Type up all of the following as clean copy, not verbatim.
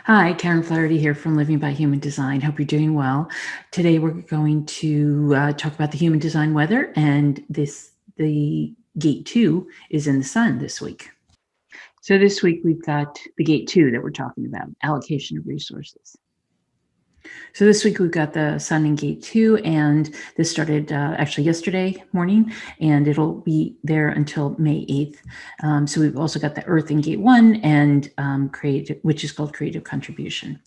Hi, Karen Flaherty here from Living by Human Design. Hope you're doing well. Today we're going to talk about the human design weather, and the gate 2 is in the sun this week. So this week we've got the gate 2 that we're talking about, allocation of resources. So this week we've got the sun in gate 2, and this started actually yesterday morning, and it'll be there until May 8th. So we've also got the earth in gate 1 and creative, which is called creative contribution.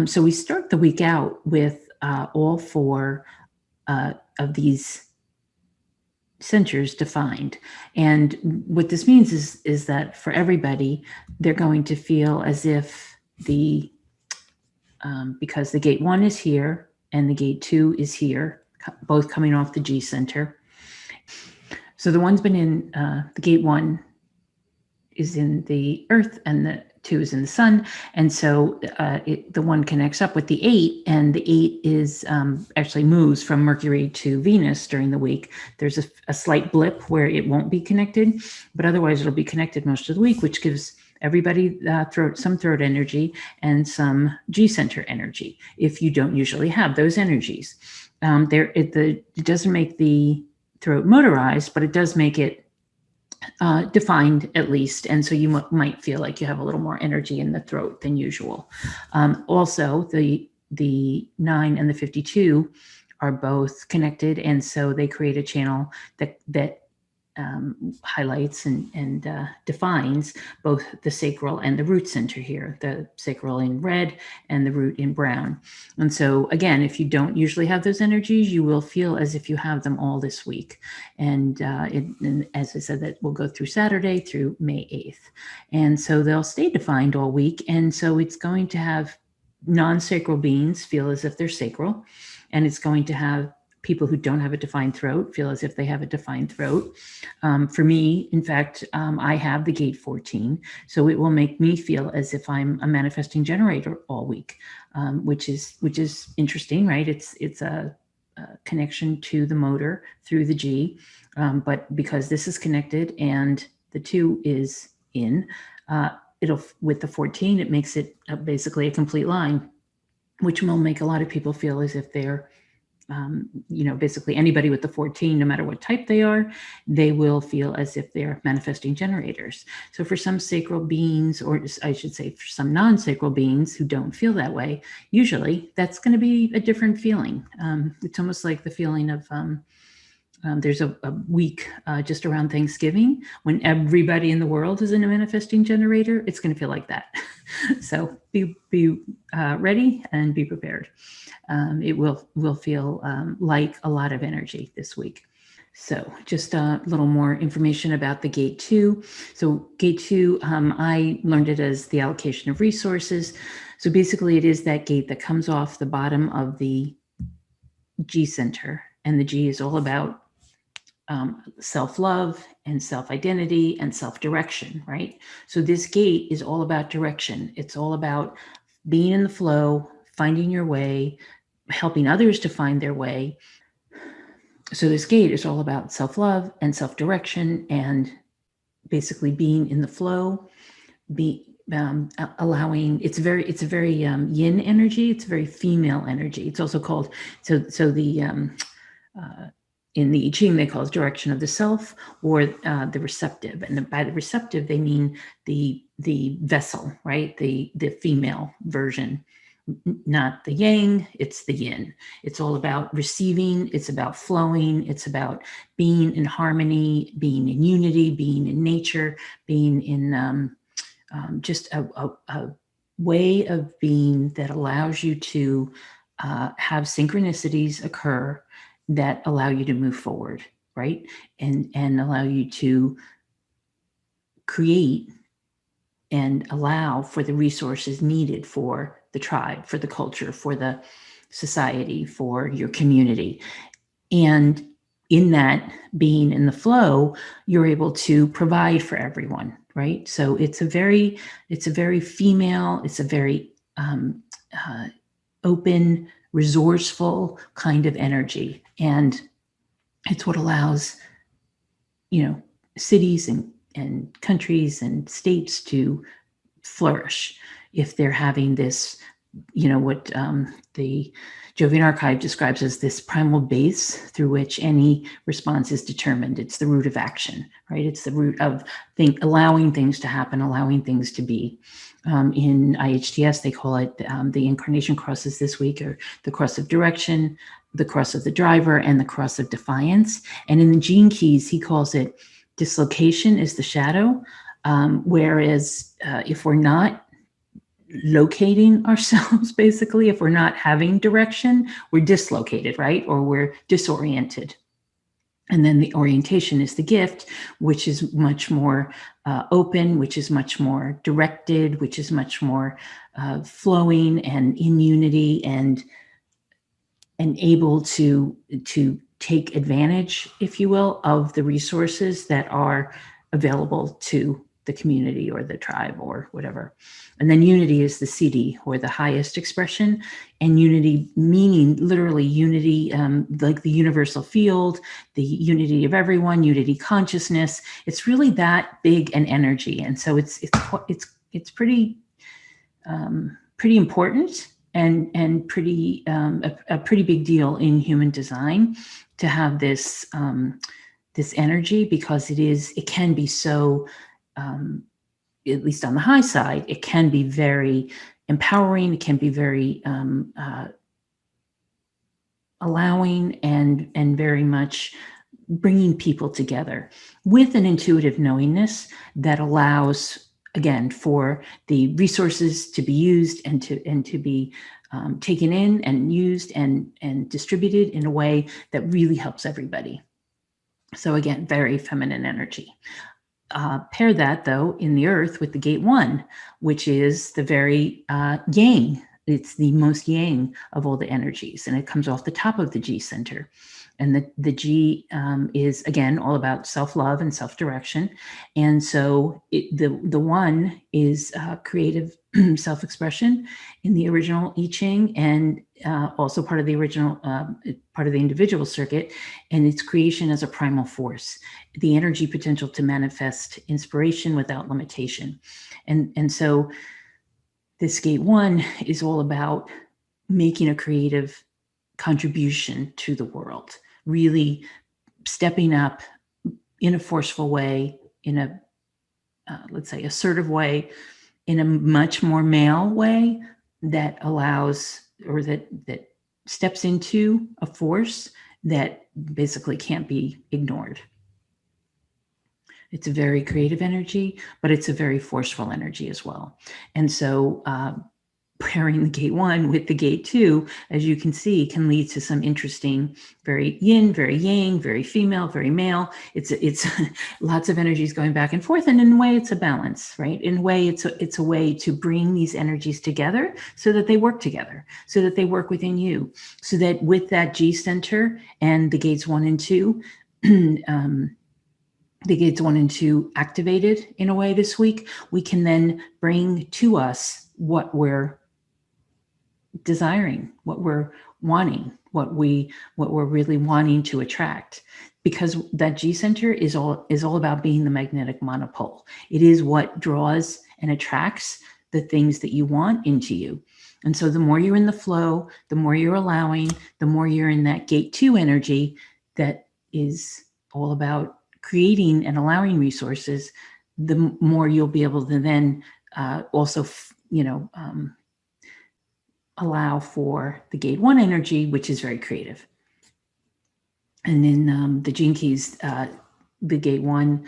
So we start the week out with all four of these centers defined. And what this means is that for everybody, they're going to feel as if because the gate 1 is here and the gate 2 is here, both coming off the G center. So the one's been in the gate 1 is in the earth and the 2 is in the sun. And so the 1 connects up with the 8, and the 8 is actually moves from Mercury to Venus during the week. There's a slight blip where it won't be connected, but otherwise it'll be connected most of the week, which gives everybody some throat energy and some G center energy if you don't usually have those energies. It doesn't make the throat motorized, but it does make it defined at least. And so you might feel like you have a little more energy in the throat than usual. Also, the 9 and the 52 are both connected. And so they create a channel that highlights and defines both the sacral and the root center here, the sacral in red and the root in brown. And so again, if you don't usually have those energies, you will feel as if you have them all this week. And as I said, that will go through Saturday through May 8th. And so they'll stay defined all week. And so it's going to have non-sacral beings feel as if they're sacral, and it's going to have people who don't have a defined throat feel as if they have a defined throat. For me, in fact, I have the gate 14, so it will make me feel as if I'm a manifesting generator all week, which is interesting, right? It's a connection to the motor through the G, but because this is connected and the 2 is in, it'll with the 14, it makes it basically a complete line, which will make a lot of people feel as if they're basically anybody with the 14, no matter what type they are, they will feel as if they're manifesting generators. So for some sacral beings, or I should say for some non-sacral beings who don't feel that way, usually that's going to be a different feeling. It's almost like the feeling of there's a week just around Thanksgiving when everybody in the world is in a manifesting generator. It's going to feel like that. So be ready and be prepared. It will feel like a lot of energy this week. So just a little more information about the gate 2. So gate 2, I learned it as the allocation of resources. So basically it is that gate that comes off the bottom of the G center, and the G is all about self-love and self-identity and self-direction, right? So this gate is all about direction. It's all about being in the flow, finding your way, helping others to find their way. So this gate is all about self-love and self-direction and basically being in the flow, allowing, it's a very yin energy. It's very female energy. It's also called, so the, in the I Ching, they call it direction of the self, or the receptive. And by the receptive, they mean the vessel, right? The female version, not the yang, it's the yin. It's all about receiving. It's about flowing. It's about being in harmony, being in unity, being in nature, being in just a way of being that allows you to have synchronicities occur that allow you to move forward, right? And allow you to create and allow for the resources needed for the tribe, for the culture, for the society, for your community. And in that being in the flow, you're able to provide for everyone, right? So it's a very female, it's a very open, resourceful kind of energy. And it's what allows, cities and countries and states to flourish. if they're having this, what the Jovian archive describes as this primal base through which any response is determined. It's the root of action, right? It's the root of allowing things to happen, allowing things to be. In IHTS, they call it the incarnation crosses this week, or the cross of direction, the cross of the driver, and the cross of defiance. And in the Gene Keys, he calls it dislocation is the shadow. Whereas if we're not locating ourselves, basically, if we're not having direction, we're dislocated, right? Or we're disoriented. And then the orientation is the gift, which is much more open, which is much more directed, which is much more flowing and in unity and able to take advantage, if you will, of the resources that are available to the community or the tribe or whatever. And then unity is the CD, or the highest expression, and unity meaning literally unity, like the universal field, the unity of everyone, unity consciousness. It's really that big an energy, and so it's pretty pretty important and pretty a pretty big deal in human design to have this this energy, because it can be so. At least on the high side, it can be very empowering. It can be very allowing and very much bringing people together with an intuitive knowingness that allows, again, for the resources to be used and to be taken in and used and distributed in a way that really helps everybody. So again, very feminine energy. Pair that, though, in the earth with the gate 1, which is the very yang. It's the most yang of all the energies, and it comes off the top of the G center. And the G is, again, all about self-love and self-direction. And so the 1 is creative self-expression in the original I Ching, and also part of the original, part of the individual circuit, and its creation as a primal force, the energy potential to manifest inspiration without limitation. And so this gate 1 is all about making a creative contribution to the world, really stepping up in a forceful way, in a, let's say, assertive way, in a much more male way that allows, or that steps into a force that basically can't be ignored. It's a very creative energy, but it's a very forceful energy as well. And so pairing the gate 1 with the gate 2, as you can see, can lead to some interesting, very yin, very yang, very female, very male. It's lots of energies going back and forth. And in a way, it's a balance, right? In a way, it's a way to bring these energies together so that they work together, so that they work within you, so that with that G center and the gates 1 and 2, the gates 1 and 2 activated in a way this week, we can then bring to us what we're desiring, what we're wanting, what we're really wanting to attract, because that G center is all about being the magnetic monopole. It is what draws and attracts the things that you want into you. And so the more you're in the flow, the more you're allowing, the more you're in that gate 2 energy that is all about creating and allowing resources, the more you'll be able to then also, allow for the gate 1 energy, which is very creative. And in the Gene Keys, the gate 1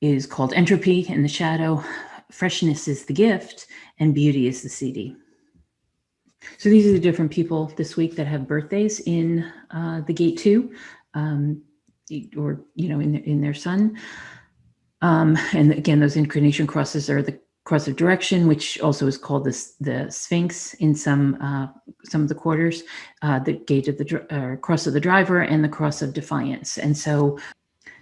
is called entropy in the shadow, freshness is the gift, and beauty is the CD. So these are the different people this week that have birthdays in the gate 2, or in their sun. And again, those incarnation crosses are the cross of direction, which also is called the Sphinx in some of the quarters, the gate of the cross of the driver, and the cross of defiance. And so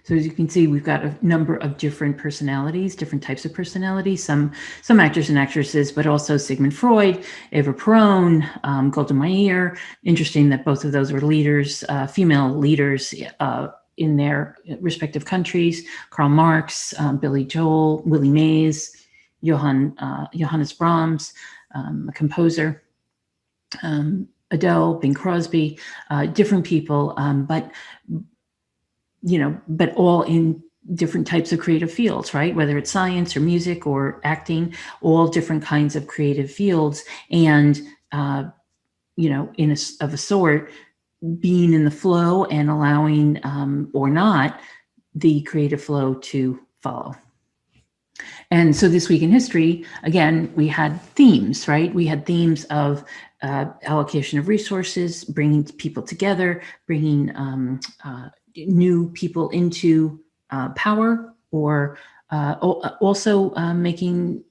as you can see, we've got a number of different personalities, different types of personalities, some actors and actresses, but also Sigmund Freud, Eva Peron, Golda Meir. Interesting that both of those were leaders, female leaders in their respective countries. Karl Marx, Billy Joel, Willie Mays, Johannes Brahms, a composer, Adele, Bing Crosby, different people, but all in different types of creative fields, right? Whether it's science or music or acting, all different kinds of creative fields, and of a sort, being in the flow and allowing or not the creative flow to follow. And so this week in history, again, we had themes, right? We had themes of allocation of resources, bringing people together, bringing new people into power, or also making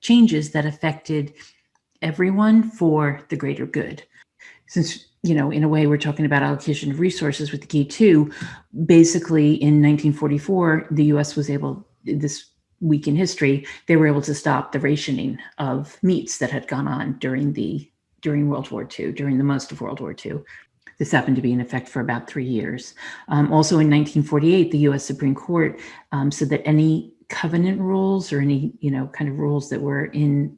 changes that affected everyone for the greater good. Since, in a way, we're talking about allocation of resources with the Gate 2, basically in 1944, the US was able, this week in history, they were able to stop the rationing of meats that had gone on during World War II, during the most of World War II. This happened to be in effect for about 3 years. Also in 1948, the US Supreme Court said that any covenant rules or any, kind of rules that were in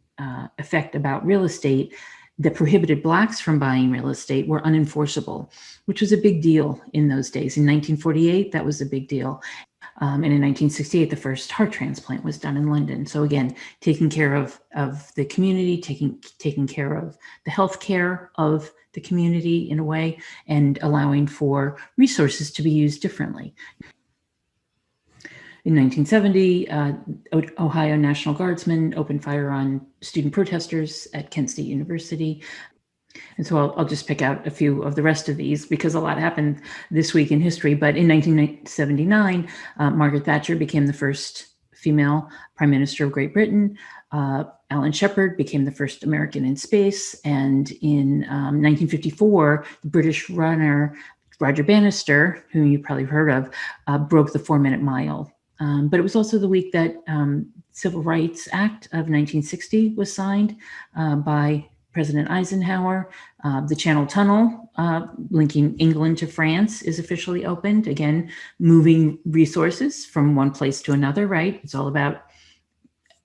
effect about real estate that prohibited Blacks from buying real estate were unenforceable, which was a big deal in those days. In 1948, that was a big deal. And in 1968, the first heart transplant was done in London. So again, taking care of the community, taking care of the healthcare of the community in a way, and allowing for resources to be used differently. In 1970, Ohio National Guardsmen opened fire on student protesters at Kent State University. And so I'll just pick out a few of the rest of these because a lot happened this week in history. But in 1979, Margaret Thatcher became the first female Prime Minister of Great Britain. Alan Shepard became the first American in space. And in 1954, the British runner Roger Bannister, whom you probably heard of, broke the 4-minute mile. But it was also the week that Civil Rights Act of 1960 was signed by President Eisenhower. The Channel Tunnel linking England to France is officially opened. Again, moving resources from one place to another, right? It's all about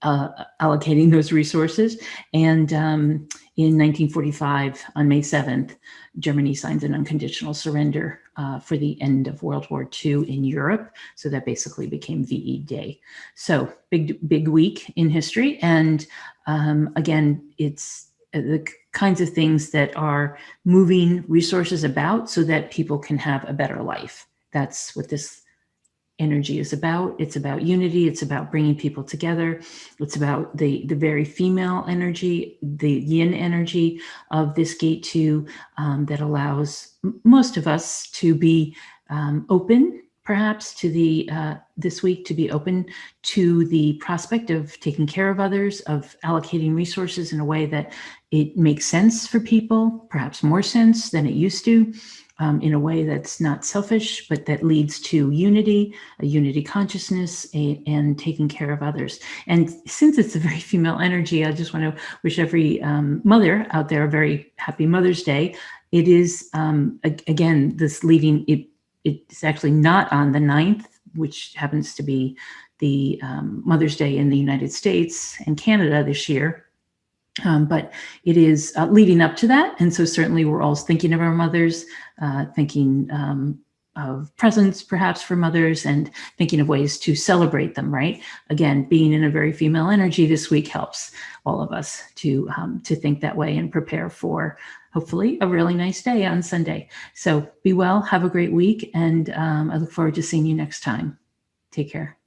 allocating those resources. And in 1945, on May 7th, Germany signs an unconditional surrender for the end of World War II in Europe. So that basically became VE Day. So big week in history. And again, it's the kinds of things that are moving resources about so that people can have a better life. That's what this energy is about. It's about unity. It's about bringing people together. It's about the very female energy, the yin energy of this Gate 2 that allows most of us to be open, perhaps, to this week, to be open to the prospect of taking care of others, of allocating resources in a way that it makes sense for people, perhaps more sense than it used to, in a way that's not selfish, but that leads to unity, a unity consciousness, and taking care of others. And since it's a very female energy, I just want to wish every mother out there a very happy Mother's Day. It is, again, this leading, it's actually not on the 9th, which happens to be the Mother's Day in the United States and Canada this year. But it is leading up to that. And so certainly we're all thinking of our mothers, thinking of presents perhaps for mothers, and thinking of ways to celebrate them, right? Again, being in a very female energy this week helps all of us to think that way and prepare for hopefully a really nice day on Sunday. So be well, have a great week, and I look forward to seeing you next time. Take care.